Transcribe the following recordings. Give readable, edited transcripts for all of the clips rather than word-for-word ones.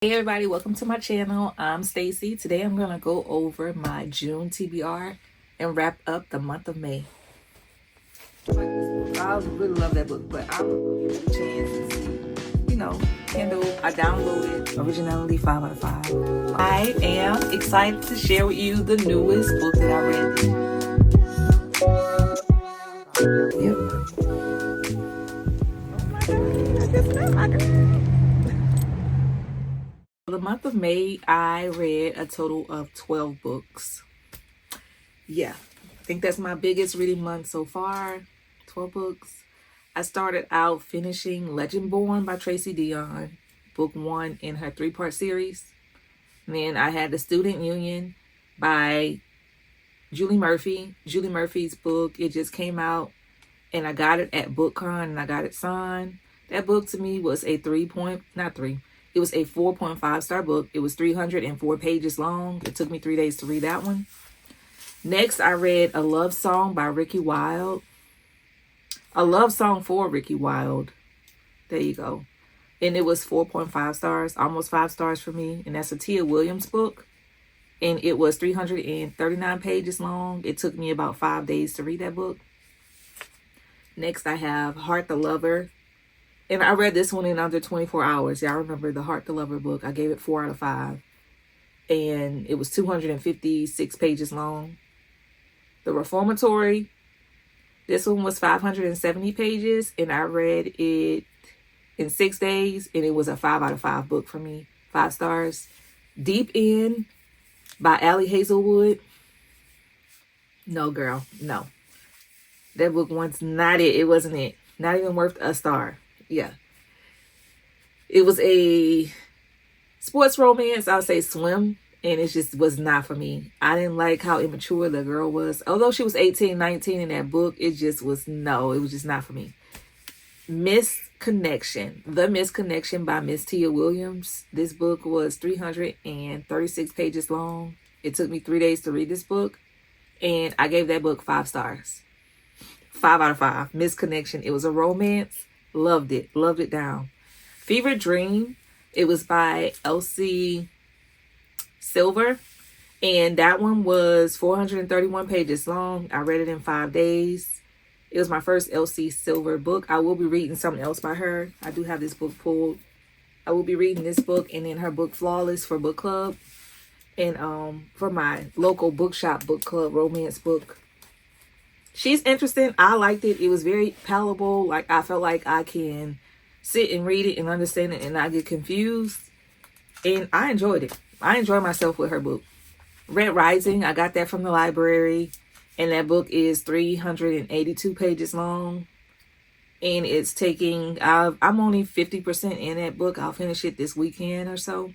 Hey everybody, welcome to my channel. I'm Stacy. Today I'm going to go over my June TBR and wrap up the month of May. I really love that book, but I will give it a chance and see, Kindle. I downloaded originality 5 out of 5. I am excited to share with you the newest book that I read. Yep. Oh my God. For the month of May, I read a total of 12 books. Yeah, I think that's my biggest reading month so far. 12 books. I started out finishing Legendborn by Tracy Deonn, book 1 in her 3-part series. And then I had The Student Union by Julie Murphy. Julie Murphy's book, it just came out and I got it at BookCon and I got it signed. That book to me was a 4.5 star book. It was 304 pages long. It took me 3 days to read that one. Next, I read A Love Song by Ricky Wilde. A Love Song for Ricky Wilde. There you go. And it was 4.5 stars, almost 5 stars for me. And that's a Tia Williams book. And it was 339 pages long. It took me about 5 days to read that book. Next, I have Heart the Lover. And I read this one in under 24 hours. Yeah, I remember the Heart the Lover book. I gave it 4 out of 5. And it was 256 pages long. The Reformatory. This one was 570 pages. And I read it in 6 days. And it was a 5 out of 5 book for me. 5 stars. Deep End by Allie Hazelwood. No, girl. No. That book was not it. It wasn't it. Not even worth a star. Yeah. It was a sports romance. I would say swim. And it just was not for me. I didn't like how immature the girl was. Although she was 18, 19 in that book, it just was no. It was just not for me. Misconnection. The Misconnection by Miss Tia Williams. This book was 336 pages long. It took me 3 days to read this book. And I gave that book 5 stars. 5 out of 5. Misconnection. It was a romance. Loved it. Loved it down. Fever Dream. It was by Elsie Silver. And that one was 431 pages long. I read it in 5 days. It was my first Elsie Silver book. I will be reading something else by her. I do have this book pulled. I will be reading this book and then her book Flawless for book club. And for my local bookshop book club romance book. She's interesting. I liked it. It was very palatable. Like I felt like I can sit and read it and understand it and not get confused. And I enjoyed it. I enjoyed myself with her book. Red Rising, I got that from the library. And that book is 382 pages long. And it's taking, I'm only 50% in that book. I'll finish it this weekend or so.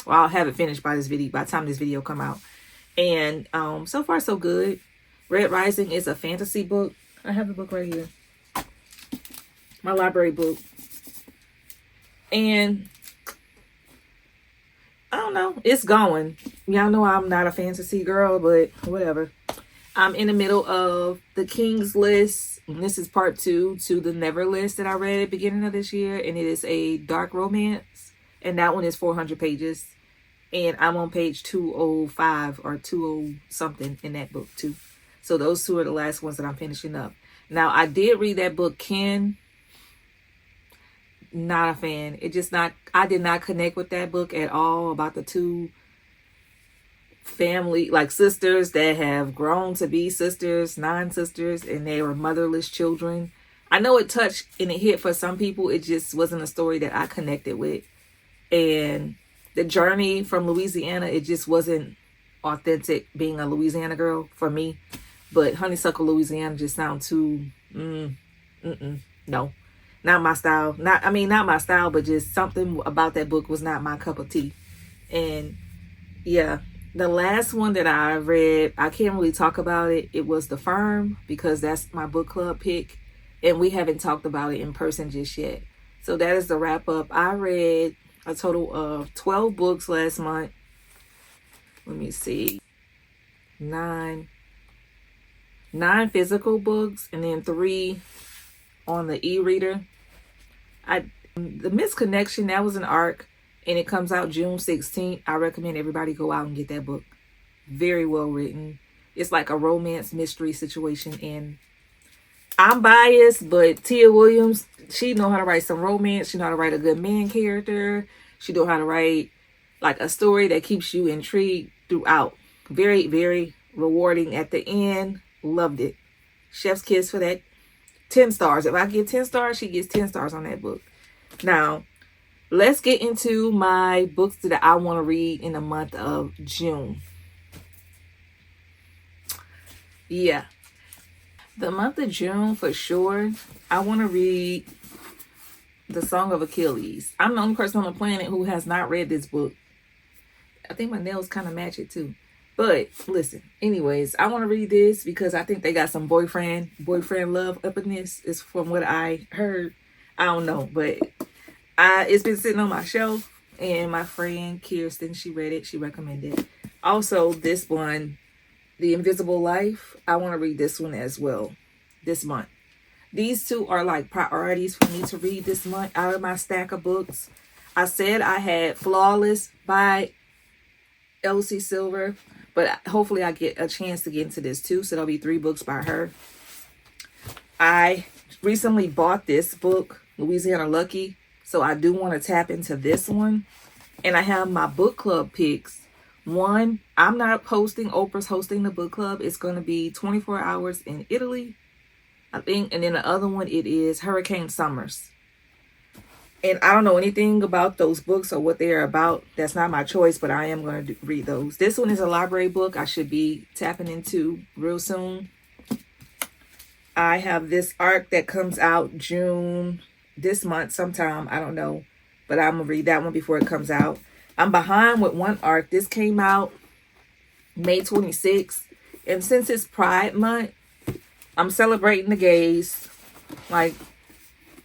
Well, I'll have it finished by the time this video come out. And so far so good. Red Rising is a fantasy book. I have the book right here. My library book. And I don't know. It's going. Y'all know I'm not a fantasy girl, but whatever. I'm in the middle of The King's List. And this is part 2 to the Never List that I read at the beginning of this year. And it is a dark romance. And that one is 400 pages. And I'm on page 205 or 20 something in that book too. So those 2 are the last ones that I'm finishing up. Now, I did read that book, Ken. Not a fan. I did not connect with that book at all about the 2 family, like sisters that have grown to be sisters, non-sisters, and they were motherless children. I know it touched and it hit for some people. It just wasn't a story that I connected with. And the journey from Louisiana, it just wasn't authentic being a Louisiana girl for me. But Honeysuckle, Louisiana just sound too, no, not my style. Not my style, but just something about that book was not my cup of tea. And yeah, the last one that I read, I can't really talk about it. It was The Firm because that's my book club pick. And we haven't talked about it in person just yet. So that is the wrap up. I read a total of 12 books last month. Let me see. 9 physical books and then 3 on the e-reader. The Misconnection, that was an arc. and it comes out June 16th. I recommend everybody go out and get that book. Very well written. It's like a romance mystery situation, and I'm biased, but Tia Williams, she know how to write some romance. She know how to write a good man character. She know how to write like a story that keeps you intrigued throughout. Very, very rewarding at the end. Loved it. Chef's kiss for that. 10 stars. If I get 10 stars, she gets 10 stars on that book. Now, let's get into my books that I want to read in the month of June. Yeah. The month of June, for sure, I want to read The Song of Achilles. I'm the only person on the planet who has not read this book. I think my nails kind of match it too. But listen, anyways, I want to read this because I think they got some boyfriend love up in this. Is from what I heard. I don't know, but it's been sitting on my shelf, and my friend Kirsten, she read it. She recommended it. Also, this one, The Invisible Life, I want to read this one as well this month. These two are like priorities for me to read this month out of my stack of books. I said I had Flawless by Elsie Silver, but hopefully I get a chance to get into this too. So there'll be 3 books by her. I recently bought this book, Louisiana Lucky. So I do want to tap into this one. And I have my book club picks. One, I'm not posting. Oprah's hosting the book club. It's going to be 24 Hours in Italy, I think. And then the other one, it is Hurricane Summers. And I don't know anything about those books or what they are about. That's not my choice, but I am going to read those. This one is a library book I should be tapping into real soon. I have this arc that comes out June, this month sometime. I don't know, but I'm going to read that one before it comes out. I'm behind with one arc. This came out May 26th. And since it's Pride Month, I'm celebrating the gays. Like,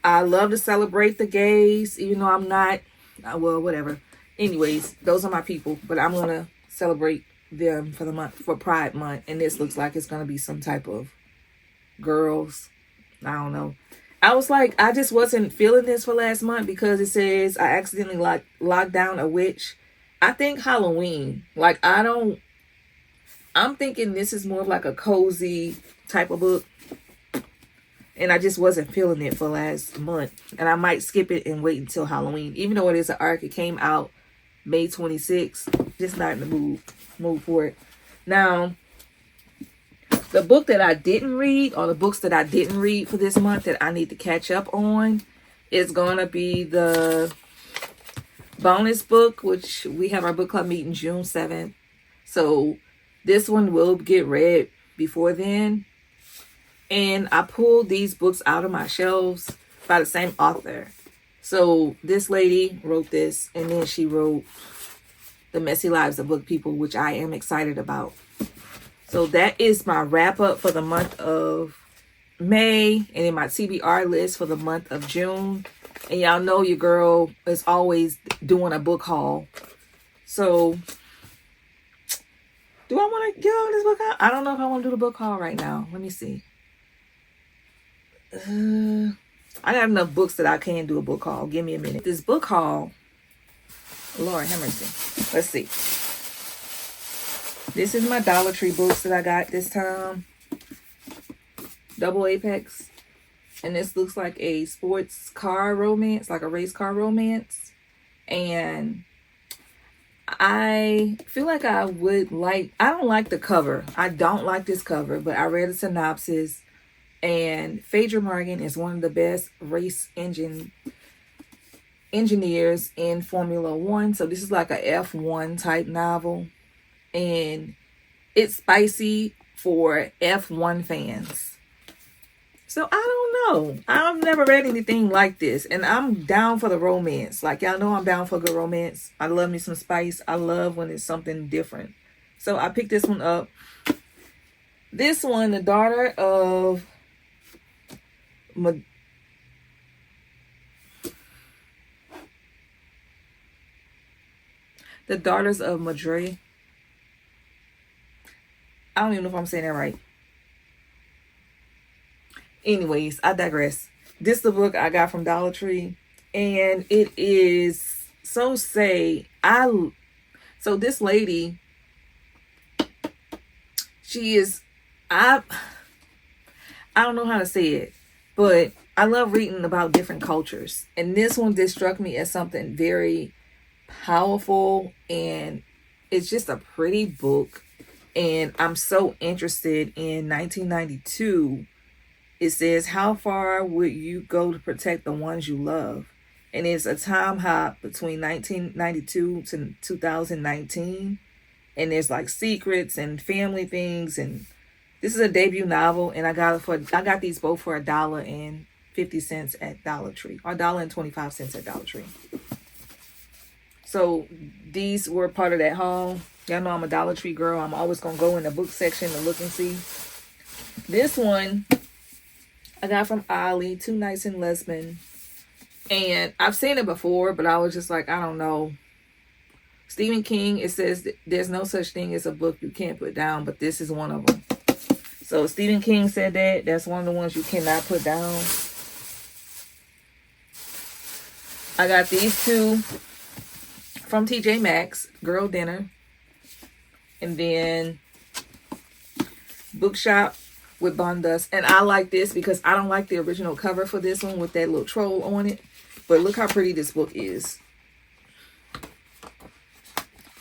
I love to celebrate the gays, even though I'm not, well, whatever. Anyways, those are my people, but I'm going to celebrate them for the month, for Pride Month. And this looks like it's going to be some type of girls. I don't know. I was like, I just wasn't feeling this for last month because it says I accidentally locked down a witch. I think Halloween. Like, I'm thinking this is more of like a cozy type of book. And I just wasn't feeling it for last month. And I might skip it and wait until Halloween. Even though it is an arc, it came out May 26th. Just not in the mood for it. Now, the book that I didn't read, or the books that I didn't read for this month that I need to catch up on, is going to be the bonus book, which we have our book club meeting June 7th. So this one will get read before then. And I pulled these books out of my shelves by the same author. So this lady wrote this, and then she wrote The Messy Lives of Book People, which I am excited about. So that is my wrap up for the month of May, and then my TBR list for the month of June. And y'all know your girl is always doing a book haul. So do I want to get on this book haul? I don't know if I want to do the book haul right now. Let me see. I got enough books that I can do a book haul. Give me a minute. This book haul, Lord have mercy. Let's see. This is my Dollar Tree books that I got this time. Double Apex. And this looks like a sports car romance, like a race car romance. And I feel like I don't like the cover. I don't like this cover, but I read a synopsis. And Phaedra Morgan is one of the best race engineers in Formula One. So this is like a F1 type novel. And it's spicy for F1 fans. So I don't know. I've never read anything like this. And I'm down for the romance. Like, y'all know I'm down for good romance. I love me some spice. I love when it's something different. So I picked this one up. This one, the daughter of The Daughters of Madre. I don't even know if I'm saying that right. Anyways, I digress. This is the book I got from Dollar Tree. And it is so this lady, she is, I don't know how to say it, but I love reading about different cultures. And this one just struck me as something very powerful, and it's just a pretty book. And I'm so interested in 1992. It says, how far would you go to protect the ones you love? And it's a time hop between 1992 to 2019. And there's like secrets and family things. And this is a debut novel. And I got these both for $1.50 at Dollar Tree, or $1.25 at Dollar Tree. So these were part of that haul. Y'all know I'm a Dollar Tree girl. I'm always going to go in the book section to look and see. This one I got from Ollie, Two Nights in Lisbon. And I've seen it before, but I was just like, I don't know. Stephen King, it says there's no such thing as a book you can't put down, but this is one of them. So Stephen King said that. That's one of the ones you cannot put down. I got these two from TJ Maxx, Girl Dinner. And then Bookshop with Bond Dust. And I like this because I don't like the original cover for this one with that little troll on it. But look how pretty this book is.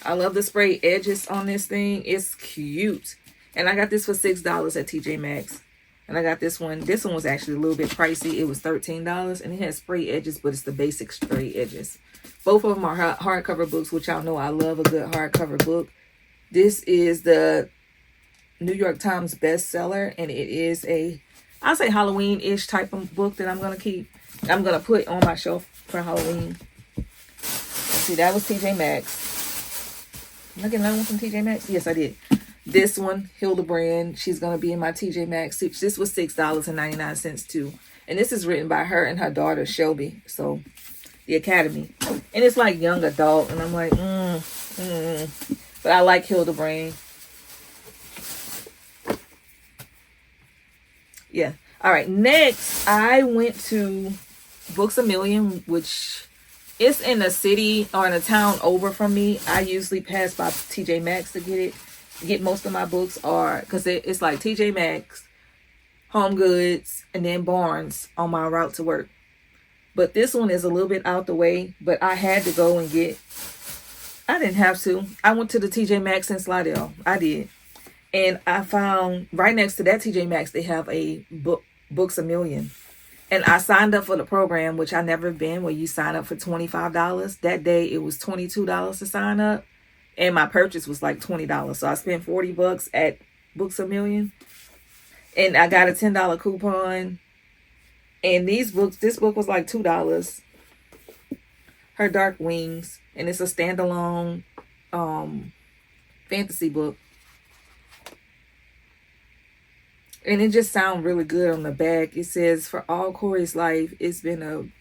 I love the spray edges on this thing. It's cute. And I got this for $6 at TJ Maxx. And I got this one. This one was actually a little bit pricey. It was $13. And it has spray edges, but it's the basic spray edges. Both of them are hardcover books, which y'all know I love a good hardcover book. This is the New York Times bestseller, and it is I'll say Halloween-ish type of book that I'm going to keep. I'm going to put on my shelf for Halloween. See, that was TJ Maxx. Did I get another one from TJ Maxx? Yes, I did. This one, Hildebrand, she's going to be in my TJ Maxx. This was $6.99 too. And this is written by her and her daughter, Shelby. So, The Academy. And it's like young adult, and I'm like, But I like Hildebrand. Yeah. All right. Next, I went to Books A Million, which is in a city or in a town over from me. I usually pass by TJ Maxx to get most of my books, or because it's like TJ Maxx, Home Goods, and then Barnes on my route to work. But this one is a little bit out the way, but I had to go and I didn't have to. I went to the TJ Maxx in Slidell. I did. And I found right next to that TJ Maxx, they have a Books A Million. And I signed up for the program, which I never been, where you sign up for $25. That day, it was $22 to sign up. And my purchase was like $20. So I spent $40 at Books A Million. And I got a $10 coupon. And this book was like $2. Her Dark Wings. And it's a standalone fantasy book. And it just sounds really good on the back. It says, for all Corey's life, it's been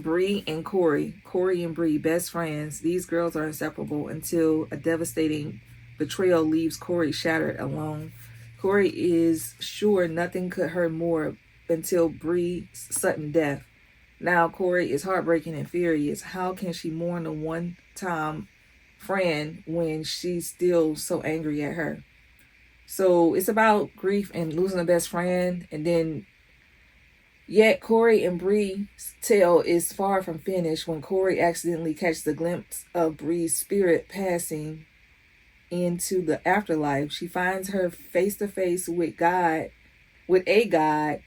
Bree and Corey. Corey and Bree, best friends. These girls are inseparable until a devastating betrayal leaves Corey shattered alone. Corey is sure nothing could hurt more until Bree's sudden death. Now Corey is heartbreaking and furious. How can she mourn a one-time friend when she's still so angry at her? So it's about grief and losing a best friend. And then, yet Corey and Bree's tale is far from finished when Corey accidentally catches a glimpse of Bree's spirit passing into the afterlife. She finds her face to face with a God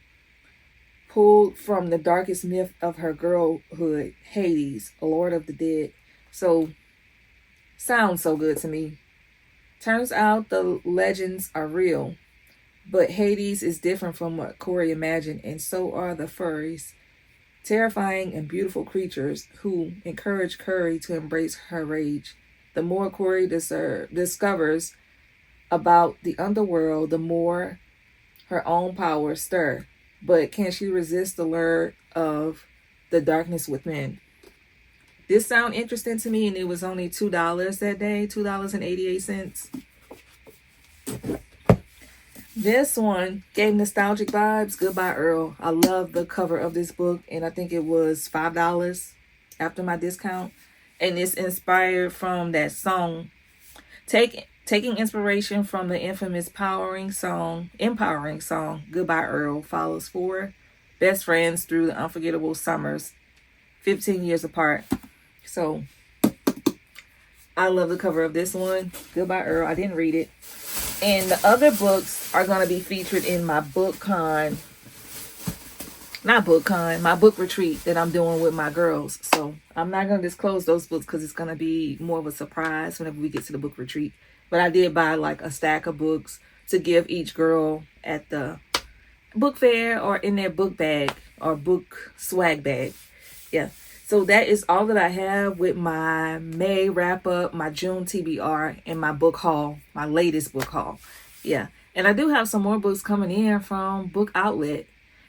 pulled from the darkest myth of her girlhood, Hades, Lord of the Dead. So, sounds so good to me. Turns out the legends are real, but Hades is different from what Corey imagined, and so are the furries, terrifying and beautiful creatures who encourage Corey to embrace her rage. The more Corey discovers about the underworld, the more her own powers stir. But can she resist the lure of the darkness within? This sounded interesting to me, and it was only $2 that day, $2.88. This one gave nostalgic vibes. Goodbye, Earl. I love the cover of this book, and I think it was $5 after my discount. And it's inspired from that song. Taking inspiration from the infamous empowering song, Goodbye Earl, follows 4 best friends through the unforgettable summers, 15 years apart. So I love the cover of this one, Goodbye Earl. I didn't read it. And the other books are going to be featured in my my book retreat that I'm doing with my girls. So I'm not going to disclose those books because it's going to be more of a surprise whenever we get to the book retreat. But I did buy like a stack of books to give each girl at the book fair or in their book bag or book swag bag. Yeah. So that is all that I have with my May wrap up, my June TBR, and my book haul, my latest book haul. Yeah. And I do have some more books coming in from Book Outlet.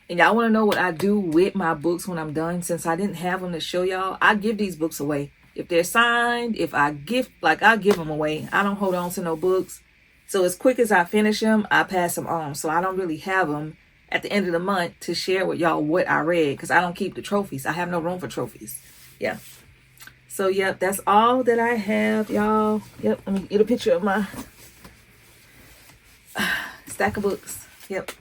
And y'all want to know what I do with my books when I'm done? Since I didn't have them to show y'all, I give these books away. If they're signed, I give them away. I don't hold on to no books. So as quick as I finish them, I pass them on. So I don't really have them at the end of the month to share with y'all what I read, because I don't keep the trophies. I have no room for trophies. Yeah. So, yep, that's all that I have, y'all. Yep, let me get a picture of my stack of books. Yep.